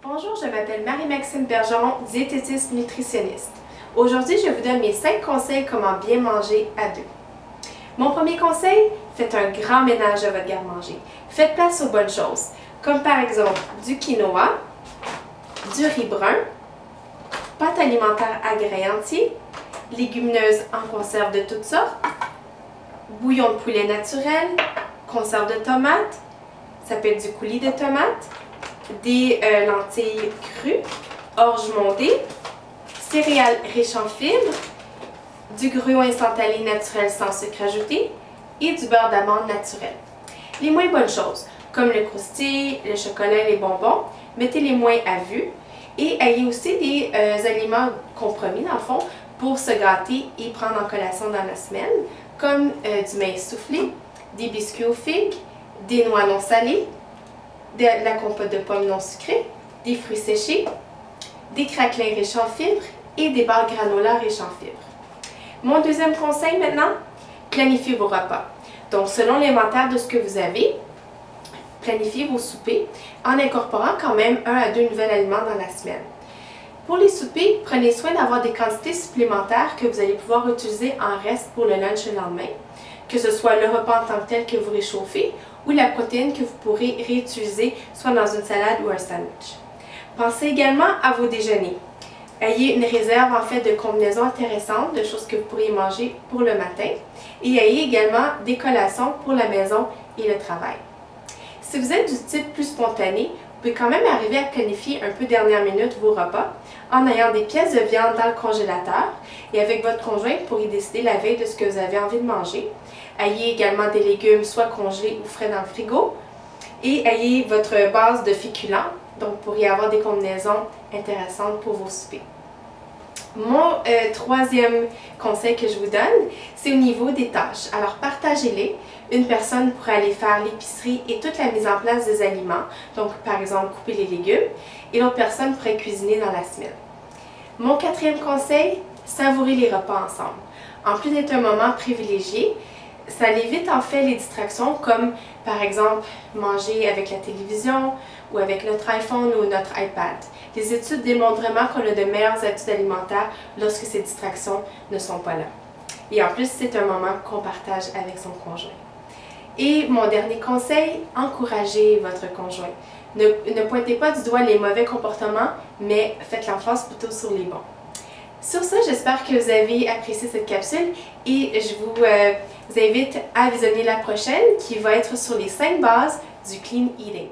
Bonjour, je m'appelle Marie-Maxime Bergeron, diététiste nutritionniste. Aujourd'hui, je vous donne mes 5 conseils comment bien manger à deux. Mon premier conseil, faites un grand ménage de votre garde-manger. Faites place aux bonnes choses, comme par exemple du quinoa, du riz brun, pâte alimentaire agréée entier, légumineuses en conserve de toutes sortes, bouillon de poulet naturel, conserve de tomates, ça peut être du coulis de tomates, des lentilles crues, orge mondée, céréales riches en fibres, du gruau instantané naturel sans sucre ajouté et du beurre d'amande naturel. Les moins bonnes choses, comme le croustille, le chocolat, les bonbons, mettez les moins à vue et ayez aussi des aliments compromis dans le fond pour se gâter et prendre en collation dans la semaine, comme du maïs soufflé, des biscuits aux figues, des noix non salées, de la compote de pommes non sucrées, des fruits séchés, des craquelins riches en fibres et des barres granola riches en fibres. Mon deuxième conseil maintenant, planifiez vos repas. Donc selon l'inventaire de ce que vous avez, planifiez vos soupers en incorporant quand même 1 à 2 nouveaux aliments dans la semaine. Pour les soupers, prenez soin d'avoir des quantités supplémentaires que vous allez pouvoir utiliser en reste pour le lunch le lendemain, que ce soit le repas en tant que tel que vous réchauffez ou la protéine que vous pourrez réutiliser soit dans une salade ou un sandwich. Pensez également à vos déjeuners. Ayez une réserve en fait de combinaisons intéressantes, de choses que vous pourriez manger pour le matin et ayez également des collations pour la maison et le travail. Si vous êtes du type plus spontané, vous pouvez quand même arriver à planifier un peu dernière minute vos repas en ayant des pièces de viande dans le congélateur et avec votre conjoint, vous pourrez décider la veille de ce que vous avez envie de manger. Ayez également des légumes soit congelés ou frais dans le frigo et ayez votre base de féculents, donc vous pourriez avoir des combinaisons intéressantes pour vos soupers. Mon troisième conseil que je vous donne, c'est au niveau des tâches. Alors partagez-les. Une personne pourrait aller faire l'épicerie et toute la mise en place des aliments, donc par exemple couper les légumes, et l'autre personne pourrait cuisiner dans la semaine. Mon quatrième conseil, savourez les repas ensemble. En plus d'être un moment privilégié, ça évite en fait les distractions comme par exemple manger avec la télévision ou avec notre iPhone ou notre iPad. Les études démontrent vraiment qu'on a de meilleures habitudes alimentaires lorsque ces distractions ne sont pas là. Et en plus, c'est un moment qu'on partage avec son conjoint. Et mon dernier conseil, encouragez votre conjoint. Ne pointez pas du doigt les mauvais comportements, mais faites l'emphase plutôt sur les bons. Sur ce, j'espère que vous avez apprécié cette capsule et je vous invite à visionner la prochaine qui va être sur les 5 bases du Clean Eating.